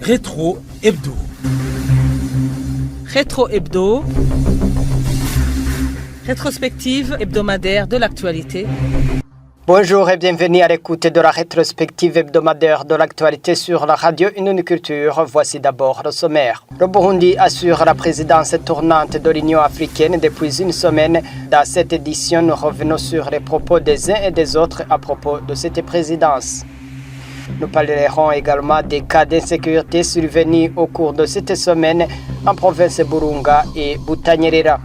Rétro Hebdo. Rétro Hebdo. Rétrospective hebdomadaire de l'actualité. Bonjour et bienvenue à l'écoute de la rétrospective hebdomadaire de l'actualité sur la radio Uniculture. Voici d'abord le sommaire. Le Burundi assure la présidence tournante de l'Union africaine depuis une semaine. Dans cette édition, nous revenons sur les propos des uns et des autres à propos de cette présidence. Nous parlerons également des cas d'insécurité survenus au cours de cette semaine en province Burunga et Butanyerera.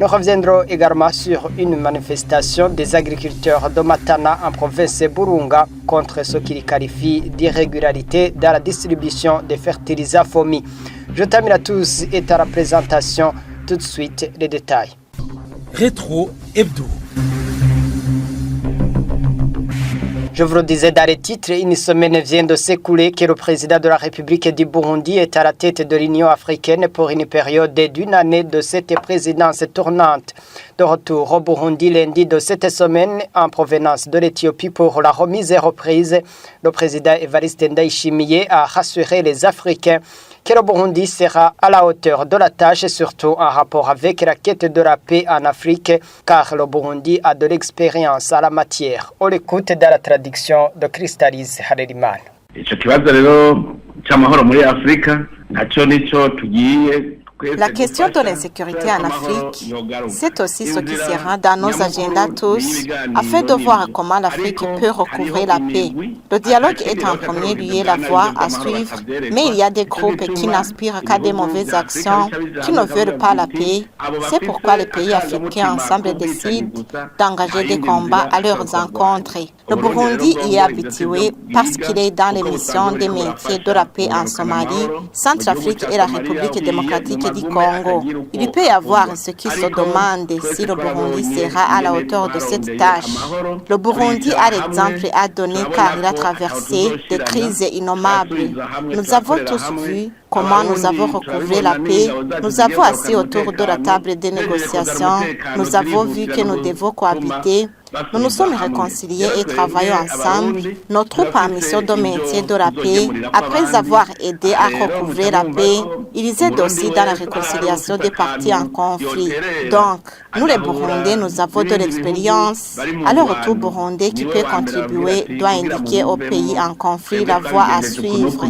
Nous reviendrons également sur une manifestation des agriculteurs de Matana en province Burunga contre ce qu'ils qualifient d'irrégularité dans la distribution des fertilisants FOMI. Je termine à tous et à la présentation. Tout de suite, les détails. Rétro Hebdo. Je vous le disais dans les titres, une semaine vient de s'écouler que le président de la République du Burundi est à la tête de l'Union africaine pour une période d'une année de cette présidence tournante. De retour au Burundi lundi de cette semaine en provenance de l'Éthiopie pour la remise et reprise, le président Evariste Ndayishimiye a rassuré les Africains que le Burundi sera à la hauteur de la tâche, surtout en rapport avec la quête de la paix en Afrique, car le Burundi a de l'expérience à la matière. On l'écoute dans la traduction de Crystalise Harerimana. La question de l'insécurité en Afrique, c'est aussi ce qui sera dans nos agendas tous, afin de voir comment l'Afrique peut recouvrer la paix. Le dialogue est en premier lieu la voie à suivre, mais il y a des groupes qui n'aspirent qu'à des mauvaises actions, qui ne veulent pas la paix. C'est pourquoi les pays africains ensemble décident d'engager des combats à leurs encontres. Le Burundi y est habitué parce qu'il est dans les missions des métiers de la paix en Somalie, Centrafrique et la République démocratique du Congo. Il peut y avoir ce qui se demande si le Burundi sera à la hauteur de cette tâche. Le Burundi a l'exemple à donner car il a traversé des crises innommables. Nous avons tous vu comment nous avons recouvré la paix. Nous avons assis autour de la table des négociations. Nous avons vu que nous devons cohabiter. Nous nous sommes réconciliés et travaillons ensemble. Nos troupes en mission de maintien de la paix, après avoir aidé à recouvrer la paix, ils aident aussi dans la réconciliation des parties en conflit. Donc, nous les Burundais, nous avons de l'expérience. Alors, tout Burundais qui peut contribuer doit indiquer au pays en conflit la voie à suivre.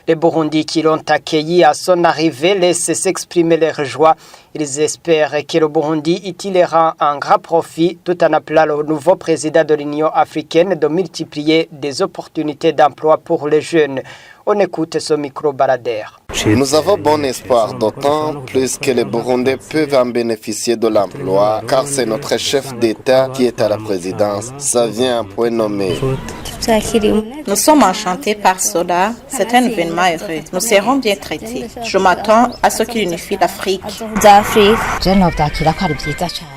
Les Burundis qui l'ont accueilli à son arrivée laissent s'exprimer leur joie. Ils espèrent que le Burundi utilera un grand profit tout en appelant le nouveau président de l'Union africaine de multiplier des opportunités d'emploi pour les jeunes. On écoute ce micro-baladère. Nous avons bon espoir, d'autant plus que les Burundais peuvent en bénéficier de l'emploi, car c'est notre chef d'État qui est à la présidence. Ça vient un point nommé. Nous sommes enchantés par cela. C'est un événement heureux. Nous serons bien traités. Je m'attends à ce qu'il unifie l'Afrique.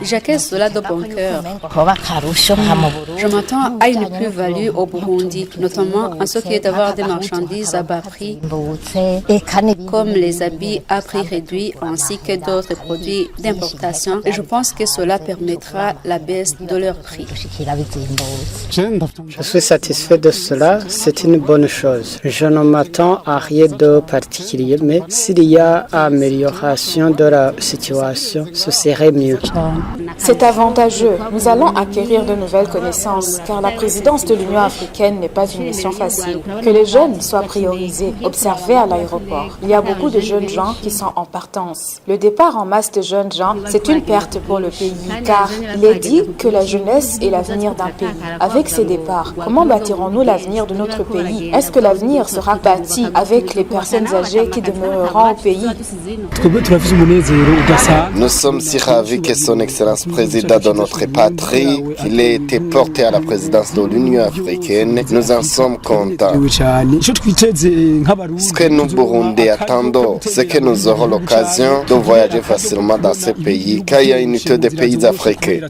J'accueille cela de bon cœur. Je m'attends à une plus-value au Burundi, notamment en ce qui est d'avoir des marchandises à bas prix, comme les habits à prix réduit ainsi que d'autres produits d'importation. Et je pense que cela permettra la baisse de leur prix. Je suis satisfait de cela, c'est une bonne chose. Je ne m'attends à rien de particulier, mais s'il y a amélioration de la situation, ce serait mieux. C'est avantageux. Nous allons acquérir de nouvelles connaissances, car la présidence de l'Union africaine n'est pas une mission facile. Que les jeunes soient priorisés, observés à l'aéroport. Il y a beaucoup de jeunes gens qui sont en partance. Le départ en masse de jeunes gens, c'est une perte pour le pays, car il est dit que la jeunesse est l'avenir d'un pays. Avec ces départs, comment bâtirons-nous l'avenir de notre pays? Est-ce que l'avenir sera bâti avec les personnes âgées qui demeureront au pays? Nous sommes si ravis que son Excellence président de notre patrie, qu'il ait été porté à la présidence de l'Union africaine. Nous en sommes contents. Ce que nous Burundais attendons, c'est que nous aurons l'occasion de voyager facilement dans ces pays, car il y a une unité des pays africains.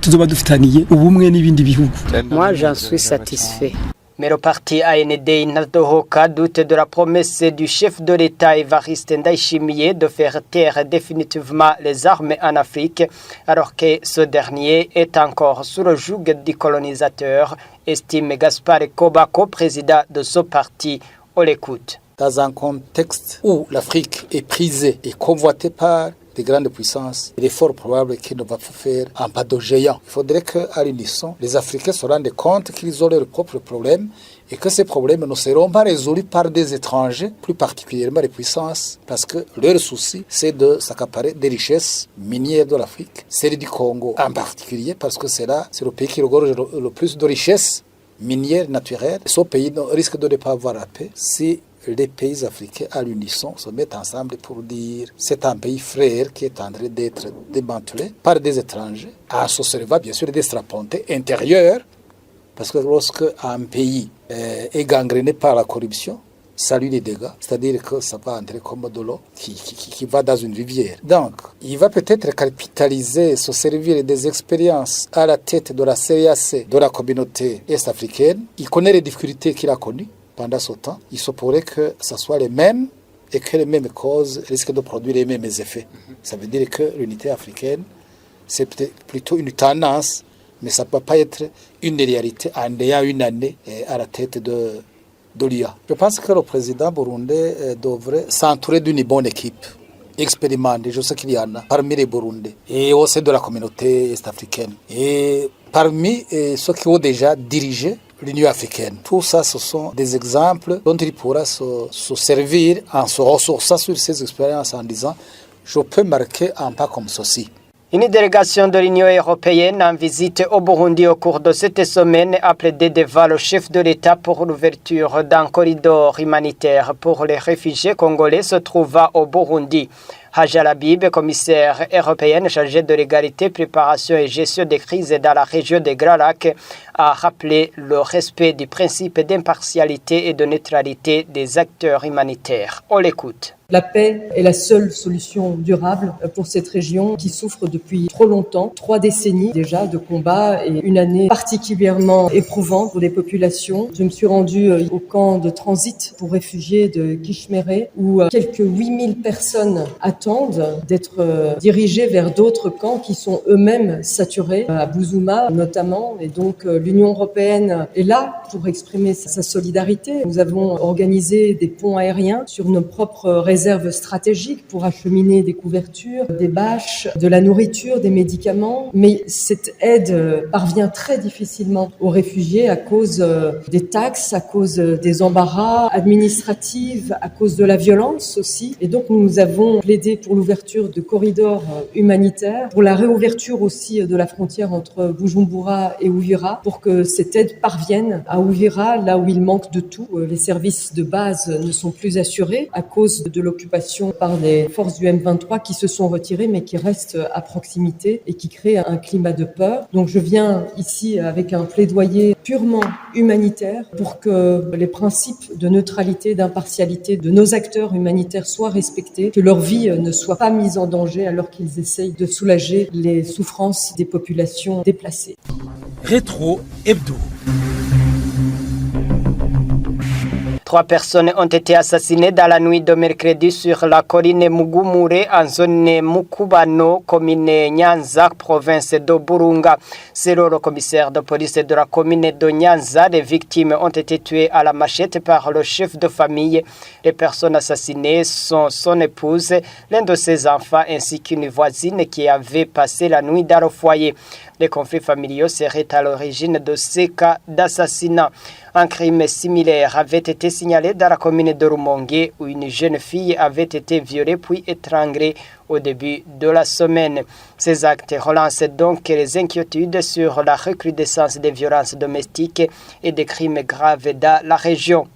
Moi, j'en suis satisfait. Mais le parti AND Inadohoka doute de la promesse du chef de l'État Évariste Ndayishimiye de faire taire définitivement les armes en Afrique, alors que ce dernier est encore sous le joug du colonisateur, estime Gaspard Kobako, président de ce parti. On l'écoute. Dans un contexte où l'Afrique est prisée et convoitée par des grandes puissances, il est fort probable qu'il ne va pas faire un pas de géant. Il faudrait qu'à l'unisson, les Africains se rendent compte qu'ils ont leurs propres problèmes et que ces problèmes ne seront pas résolus par des étrangers, plus particulièrement les puissances, parce que leur souci, c'est de s'accaparer des richesses minières de l'Afrique, celle du Congo en particulier, parce que c'est le pays qui regorge le plus de richesses minières naturelles. Ce pays risque de ne pas avoir la paix si les pays africains à l'unisson se mettent ensemble pour dire c'est un pays frère qui est en train d'être démantelé par des étrangers, en se servant bien sûr des strapontés intérieurs, parce que lorsque un pays est gangréné par la corruption, ça lui des dégâts, c'est-à-dire que ça va entrer comme de l'eau qui va dans une rivière. Donc, il va peut-être capitaliser, se servir des expériences à la tête de la CEAC, de la communauté est-africaine. Il connaît les difficultés qu'il a connues pendant ce temps. Il se pourrait que ce soit les mêmes et que les mêmes causes risquent de produire les mêmes effets. Ça veut dire que l'unité africaine, c'est peut-être plutôt une tendance, mais ça ne peut pas être une réalité en ayant une année à la tête de l'IA. Je pense que le président burundais devrait s'entourer d'une bonne équipe expérimentée. Je sais qu'il y en a parmi les Burundais et au sein de la communauté est-africaine. Et parmi ceux qui ont déjà dirigé l'Union africaine. Tout ça, ce sont des exemples dont il pourra se servir en se ressourçant sur ces expériences en disant « je peux marquer un pas comme ceci ». Une délégation de l'Union européenne en visite au Burundi au cours de cette semaine a plaidé devant le chef de l'État pour l'ouverture d'un corridor humanitaire pour les réfugiés congolais se trouvant au Burundi. Haja Labib, commissaire européenne chargée de l'égalité, préparation et gestion des crises dans la région des Grands Lacs, a rappelé le respect du principe d'impartialité et de neutralité des acteurs humanitaires. On l'écoute. La paix est la seule solution durable pour cette région qui souffre depuis trop longtemps, 3 décennies déjà de combats et une année particulièrement éprouvante pour les populations. Je me suis rendue au camp de transit pour réfugiés de Kishméré où quelques 8000 personnes attendent d'être dirigées vers d'autres camps qui sont eux-mêmes saturés, à Bouzouma notamment. Et donc l'Union européenne est là pour exprimer sa solidarité. Nous avons organisé des ponts aériens sur nos propres réserves stratégiques pour acheminer des couvertures, des bâches, de la nourriture, des médicaments. Mais cette aide parvient très difficilement aux réfugiés à cause des taxes, à cause des embarras administratifs, à cause de la violence aussi. Et donc nous avons plaidé pour l'ouverture de corridors humanitaires, pour la réouverture aussi de la frontière entre Bujumbura et Uvira, pour que cette aide parvienne à Uvira, là où il manque de tout. Les services de base ne sont plus assurés à cause de l'occupation par les forces du M23 qui se sont retirées mais qui restent à proximité et qui créent un climat de peur. Donc je viens ici avec un plaidoyer purement humanitaire pour que les principes de neutralité, d'impartialité de nos acteurs humanitaires soient respectés, que leur vie ne soit pas mise en danger alors qu'ils essayent de soulager les souffrances des populations déplacées. Rétro Hebdo. 3 personnes ont été assassinées dans la nuit de mercredi sur la colline Mugumure en zone Mukubano, commune Nyanza, province de Burunga. Selon le commissaire de police de la commune de Nyanza, les victimes ont été tuées à la machette par le chef de famille. Les personnes assassinées sont son épouse, l'un de ses enfants ainsi qu'une voisine qui avait passé la nuit dans le foyer. Les conflits familiaux seraient à l'origine de ces cas d'assassinat. Un crime similaire avait été signalé dans la commune de Rumongue où une jeune fille avait été violée puis étranglée au début de la semaine. Ces actes relancent donc les inquiétudes sur la recrudescence des violences domestiques et des crimes graves dans la région.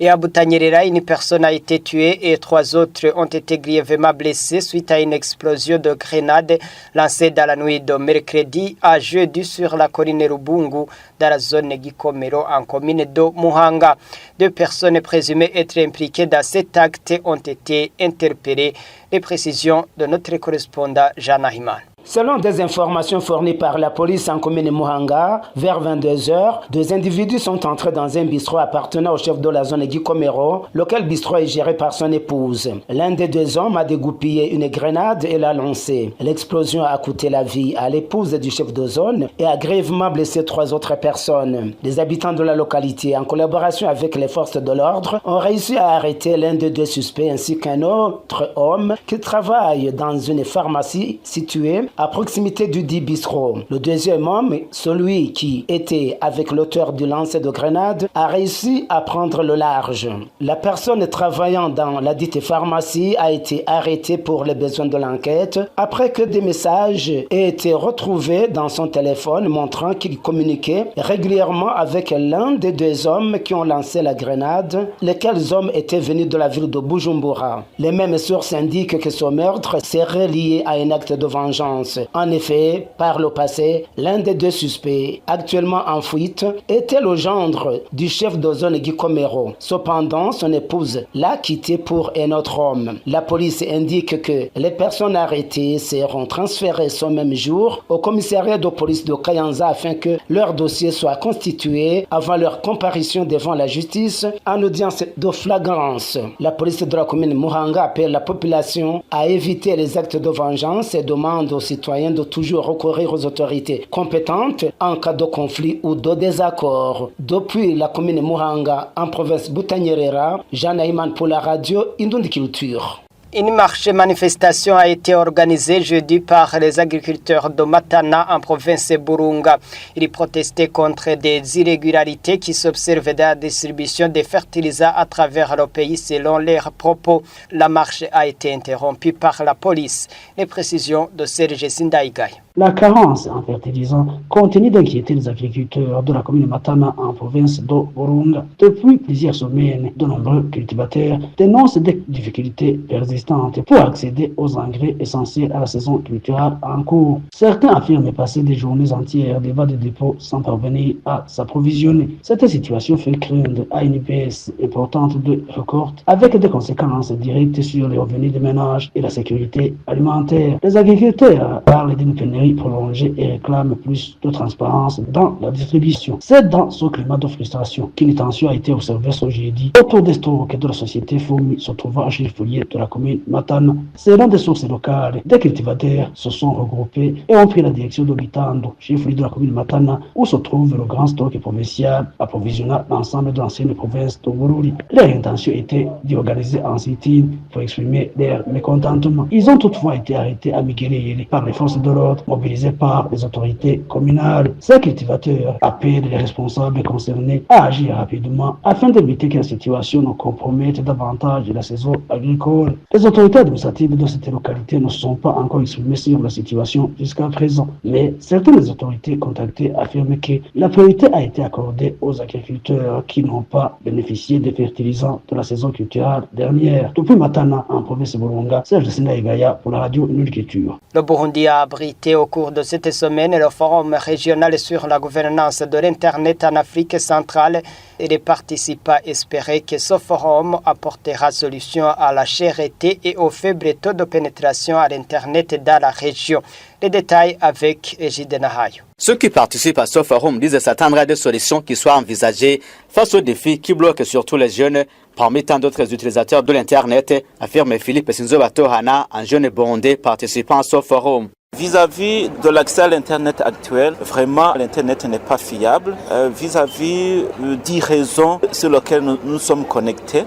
Et à Butanyerera, une personne a été tuée et 3 autres ont été grièvement blessés suite à une explosion de grenade lancée dans la nuit de mercredi à jeudi sur la colline Rubungu dans la zone Gikomero en commune de Muhanga. 2 personnes présumées être impliquées dans cet acte ont été interpellées. Les précisions de notre correspondant Jean Ahiman. Selon des informations fournies par la police en commune Muhanga, vers 22h, 2 individus sont entrés dans un bistrot appartenant au chef de la zone Guy Komero, lequel bistrot est géré par son épouse. L'un des 2 hommes a dégoupillé une grenade et l'a lancée. L'explosion a coûté la vie à l'épouse du chef de zone et a grièvement blessé 3 autres personnes. Les habitants de la localité, en collaboration avec les forces de l'ordre, ont réussi à arrêter l'un des 2 suspects ainsi qu'un autre homme qui travaille dans une pharmacie située à proximité du dit bistrot. Le 2e homme, celui qui était avec l'auteur du lancer de grenade, a réussi à prendre le large. La personne travaillant dans la dite pharmacie a été arrêtée pour les besoins de l'enquête après que des messages aient été retrouvés dans son téléphone montrant qu'il communiquait régulièrement avec l'un des 2 hommes qui ont lancé la grenade, lesquels hommes étaient venus de la ville de Bujumbura. Les mêmes sources indiquent que ce meurtre serait lié à un acte de vengeance. En effet, par le passé, l'un des 2 suspects, actuellement en fuite, était le gendre du chef de zone Guy Komero. Cependant, son épouse l'a quitté pour un autre homme. La police indique que les personnes arrêtées seront transférées ce même jour au commissariat de police de Kayanza afin que leur dossier soit constitué avant leur comparution devant la justice en audience de flagrance. La police de la commune Muhanga appelle la population à éviter les actes de vengeance et demande aux citoyens de toujours recourir aux autorités compétentes en cas de conflit ou de désaccord. Depuis la commune Muhanga, en province Butanyerera, Jean Ayman pour la radio Indundi Culture. Une marche-manifestation a été organisée jeudi par les agriculteurs de Matana en province de Burunga. Ils protestaient contre des irrégularités qui s'observent dans la distribution des fertilisants à travers le pays selon leurs propos. La marche a été interrompue par la police. Les précisions de Serge Sindaïgaï. La carence en fertilisants continue d'inquiéter les agriculteurs de la commune Matana en province de Burunga. Depuis plusieurs semaines, de nombreux cultivateurs dénoncent des difficultés persistantes pour accéder aux engrais essentiels à la saison culturelle en cours. Certains affirment passer des journées entières devant des dépôts sans parvenir à s'approvisionner. Cette situation fait craindre à une baisse importante de récoltes avec des conséquences directes sur les revenus des ménages et la sécurité alimentaire. Les agriculteurs parlent d'une pénurie prolongée et réclament plus de transparence dans la distribution. C'est dans ce climat de frustration qu'une tension a été observée ce jeudi autour des stocks de la société FOMI se trouvant à Chirifoulier de la commune Matana. Selon des sources locales, des cultivateurs se sont regroupés et ont pris la direction de Bitando, Chirifoulier de la commune Matana, où se trouve le grand stock provincial approvisionnant l'ensemble de l'ancienne province de Bururi. Leur intention était d'y organiser un sit-in pour exprimer leur mécontentement. Ils ont toutefois été arrêtés à Miguelele par les forces de l'ordre mobilisés par les autorités communales. Ces cultivateurs appellent les responsables concernés à agir rapidement afin d'éviter que la situation ne compromette davantage la saison agricole. Les autorités administratives de cette localité ne se sont pas encore exprimées sur la situation jusqu'à présent, mais certaines autorités contactées affirment que la priorité a été accordée aux agriculteurs qui n'ont pas bénéficié des fertilisants de la saison culturelle dernière. Depuis Matana, en province de Burunga, Serge Sindaïgaïa pour la radio Indundi Culture. Le Burundi a abrité au cours de cette semaine le forum régional sur la gouvernance de l'Internet en Afrique centrale et les participants espéraient que ce forum apportera solution à la cherté et au faible taux de pénétration à l'Internet dans la région. Les détails avec Egide Nahayo. Ceux qui participent à ce forum disent s'attendre à des solutions qui soient envisagées face aux défis qui bloquent surtout les jeunes parmi tant d'autres utilisateurs de l'Internet, affirme Philippe Sinzobato-Hana, un jeune burundais participant à ce forum. Vis-à-vis de l'accès à l'Internet actuel, vraiment l'Internet n'est pas fiable. Vis-à-vis 10 réseaux sur lesquels nous sommes connectés,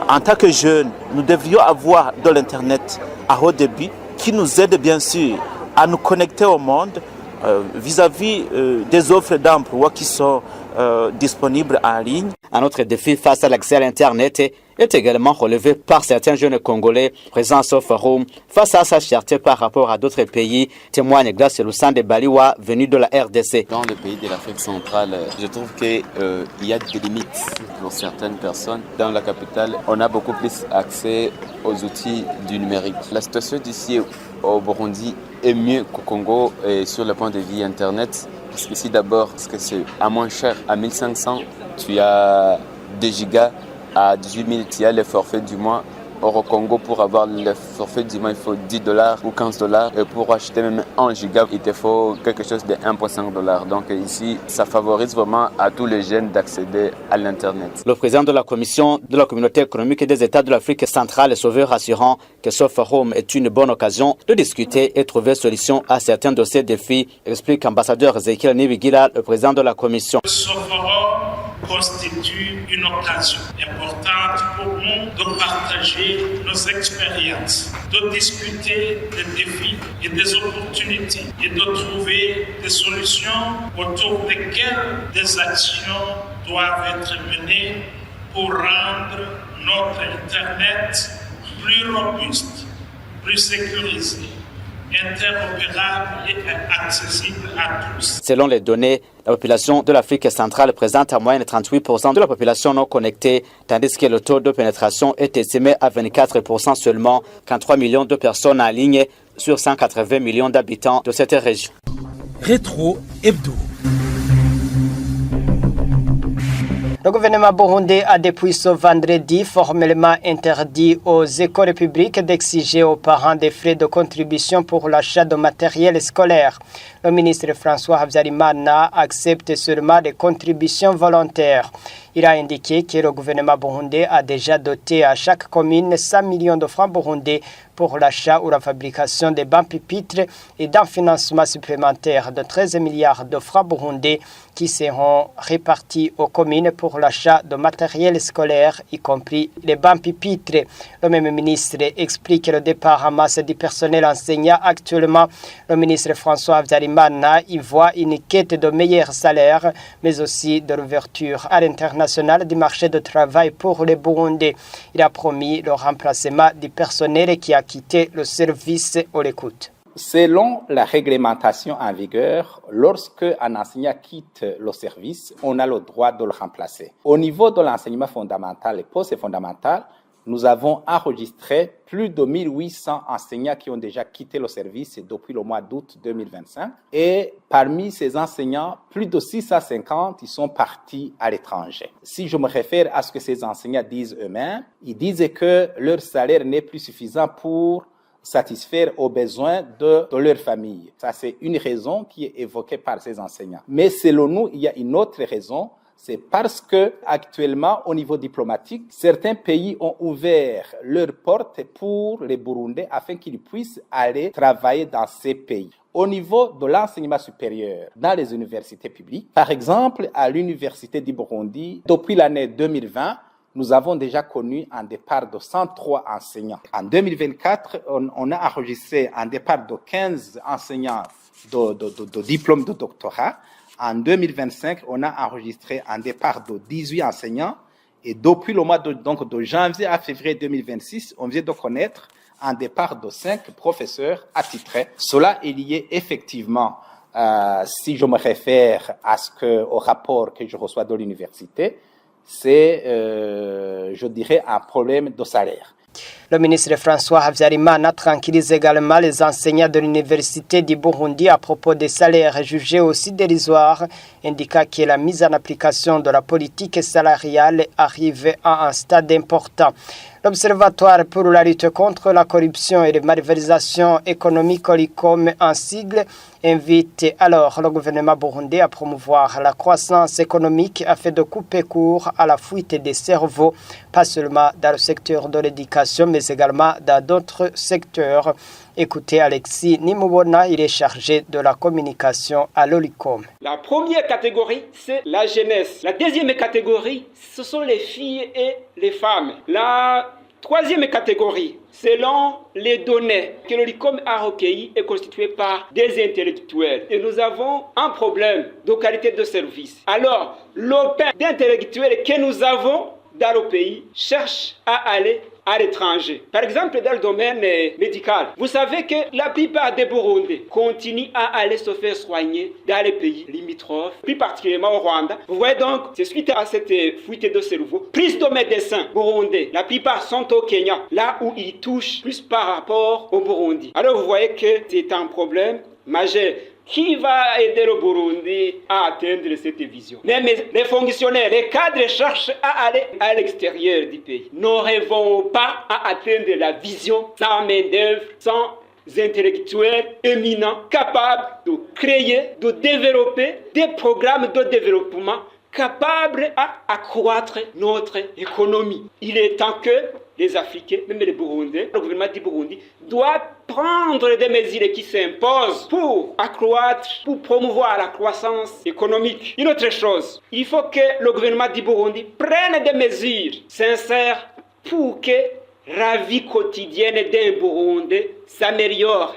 en tant que jeunes, nous devrions avoir de l'Internet à haut débit qui nous aide bien sûr à nous connecter au monde vis-à-vis des offres d'emploi qui sont disponibles en ligne. Un autre défi face à l'accès à l'Internet est également relevé par certains jeunes Congolais présents à ce forum face à sa cherté par rapport à d'autres pays, témoigne Glace Lussan de Baliwa, venu de la RDC. Dans le pays de l'Afrique centrale, je trouve qu'il y a des limites pour certaines personnes. Dans la capitale, on a beaucoup plus accès aux outils du numérique. La situation d'ici au Burundi est mieux qu'au Congo et sur le point de vue Internet. Parce qu'ici d'abord, parce que c'est à moins cher, à 1500, tu as 2 gigas, à 18 000, tu as le forfait du mois Or au Congo, pour avoir le forfait du mois, il faut $10 ou $15. Et pour acheter même 1 giga, il te faut quelque chose de $1.5. Donc ici, ça favorise vraiment à tous les jeunes d'accéder à l'Internet. Le président de la Commission de la Communauté économique des États de l'Afrique centrale est sauvé, rassurant que ce forum est une bonne occasion de discuter et trouver solution à certains de ces défis, explique l'ambassadeur Ezekiel Nibigila, le président de la Commission. Ce forum constitue une occasion importante pour nous de partager nos expériences, de discuter des défis et des opportunités et de trouver des solutions autour desquelles des actions doivent être menées pour rendre notre Internet plus robuste, plus sécurisé, interopérable et accessible à tous. Selon les données, la population de l'Afrique centrale présente en moyenne 38% de la population non connectée, tandis que le taux de pénétration est estimé à 24% seulement, quand 3 millions de personnes en ligne sur 180 millions d'habitants de cette région. Rétro Hebdo. Le gouvernement burundais a depuis ce vendredi formellement interdit aux écoles publiques d'exiger aux parents des frais de contribution pour l'achat de matériel scolaire. Le ministre François Habyarimana accepte seulement les contributions volontaires. Il a indiqué que le gouvernement burundais a déjà doté à chaque commune 100 millions de francs burundais pour l'achat ou la fabrication des bancs pupitres et d'un financement supplémentaire de 13 milliards de francs burundais qui seront répartis aux communes pour l'achat de matériel scolaire, y compris les bancs pupitres. Le même ministre explique le départ en masse du personnel enseignant actuellement. Le ministre François Habyarimana y voit une quête de meilleurs salaires, mais aussi de l'ouverture à l'international du marché de travail pour les Burundais. Il a promis le remplacement du personnel qui a quitté le service. On l'écoute. Selon la réglementation en vigueur, lorsque un enseignant quitte le service, on a le droit de le remplacer. Au niveau de l'enseignement fondamental et post-fondamental, nous avons enregistré plus de 1800 enseignants qui ont déjà quitté le service depuis le mois d'août 2025. Et parmi ces enseignants, plus de 650 ils sont partis à l'étranger. Si je me réfère à ce que ces enseignants disent eux-mêmes, ils disent que leur salaire n'est plus suffisant pour satisfaire aux besoins de leur famille. Ça, c'est une raison qui est évoquée par ces enseignants. Mais selon nous, il y a une autre raison. C'est parce que actuellement, au niveau diplomatique, certains pays ont ouvert leurs portes pour les Burundais afin qu'ils puissent aller travailler dans ces pays. Au niveau de l'enseignement supérieur, dans les universités publiques, par exemple, à l'Université du Burundi, depuis l'année 2020, nous avons déjà connu un départ de 103 enseignants. En 2024, on a enregistré un départ de 15 enseignants de diplôme de doctorat. En 2025, on a enregistré un départ de 18 enseignants. Et depuis le mois de janvier à février 2026, on vient de connaître un départ de 5 professeurs attitrés. Cela est lié effectivement, si je me réfère au rapport que je reçois de l'université, c'est, je dirais, un problème de salaire. Le ministre François Habyarimana tranquillise également les enseignants de l'université du Burundi à propos des salaires jugés aussi dérisoires, indiquant que la mise en application de la politique salariale arrive à un stade important. L'Observatoire pour la lutte contre la corruption et les malversations économiques, OLICOM en sigle, invite alors le gouvernement burundais à promouvoir la croissance économique afin de couper court à la fuite des cerveaux, pas seulement dans le secteur de l'éducation, mais également dans d'autres secteurs. Écoutez Alexis Nimubona, il est chargé de la communication à l'OLICOM. La première catégorie, c'est la jeunesse. La deuxième catégorie, ce sont les filles et les femmes. La troisième catégorie, selon les données que l'OLICOM a recueillies, est constituée par des intellectuels. Et nous avons un problème de qualité de service. Alors, l'autant d'intellectuels que nous avons dans le pays cherche à aller à l'étranger. Par exemple, dans le domaine médical, vous savez que la plupart des Burundais continuent à aller se faire soigner dans les pays limitrophes, plus particulièrement au Rwanda. Vous voyez donc, c'est suite à cette fuite de cerveau. Plus de médecins burundais, la plupart sont au Kenya, là où ils touchent plus par rapport au Burundi. Alors vous voyez que c'est un problème majeur. Qui va aider le Burundi à atteindre cette vision? Même les fonctionnaires, les cadres cherchent à aller à l'extérieur du pays. Nous ne rêvons pas à atteindre la vision sans main-d'œuvre, sans intellectuels éminents, capables de créer, de développer des programmes de développement capables à accroître notre économie. Il est temps que les Africains, même les Burundais, le gouvernement du Burundi, doit prendre des mesures qui s'imposent pour accroître, pour promouvoir la croissance économique. Une autre chose, il faut que le gouvernement du Burundi prenne des mesures sincères pour que la vie quotidienne d'un Burundais s'améliore.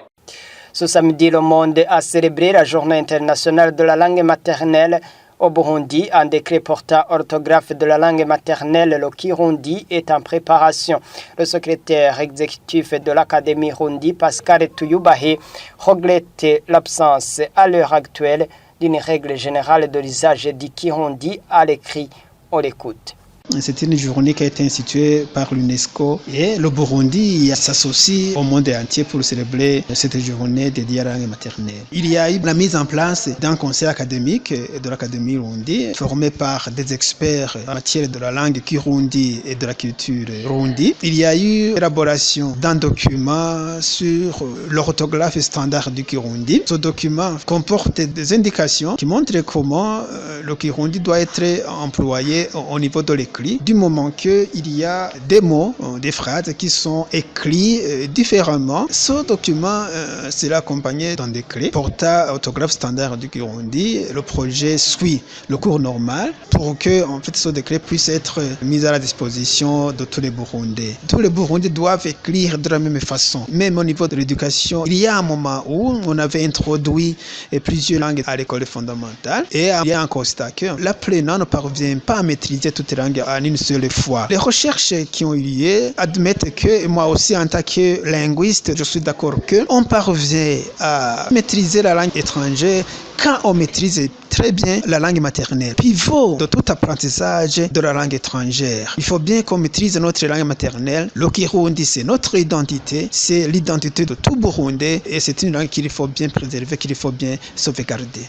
Ce samedi, le monde a célébré la Journée internationale de la langue maternelle. Au Burundi, un décret portant orthographe de la langue maternelle, le Kirundi, est en préparation. Le secrétaire exécutif de l'Académie Rundi, Pascal Tuyubahe, regrette l'absence à l'heure actuelle d'une règle générale de l'usage du Kirundi à l'écrit. On l'écoute. C'est une journée qui a été instituée par l'UNESCO et le Burundi s'associe au monde entier pour célébrer cette journée dédiée à la langue maternelle. Il y a eu la mise en place d'un conseil académique de l'Académie Rundi formé par des experts en matière de la langue Kirundi et de la culture Rundi. Il y a eu l'élaboration d'un document sur l'orthographe standard du Kirundi. Ce document comporte des indications qui montrent comment le Kirundi doit être employé au niveau de l'école, du moment qu'il y a des mots, des phrases qui sont écrits différemment. Ce document sera accompagné d'un décret portant orthographe standard du Kirundi. Le projet suit le cours normal pour que ce décret puisse être mis à la disposition de tous les Burundais. Tous les Burundais doivent écrire de la même façon. Même au niveau de l'éducation, il y a un moment où on avait introduit plusieurs langues à l'école fondamentale et il y a un constat que l'apprenant ne parvient pas à maîtriser toutes les langues en une seule fois. Les recherches qui ont eu lieu admettent que, moi aussi en tant que linguiste, je suis d'accord qu'on parvient à maîtriser la langue étrangère quand on maîtrise très bien la langue maternelle. Pivot de tout apprentissage de la langue étrangère. Il faut bien qu'on maîtrise notre langue maternelle. Le Kirundi, c'est notre identité, c'est l'identité de tout Burundais et c'est une langue qu'il faut bien préserver, qu'il faut bien sauvegarder.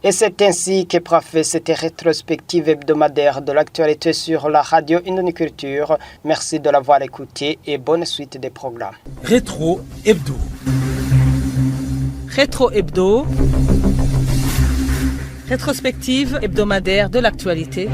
Et c'est ainsi que profite cette rétrospective hebdomadaire de l'actualité sur la radio Indoniculture. Merci de l'avoir écouté et bonne suite des programmes. Rétro Hebdo. Rétro Hebdo. Rétrospective hebdomadaire de l'actualité.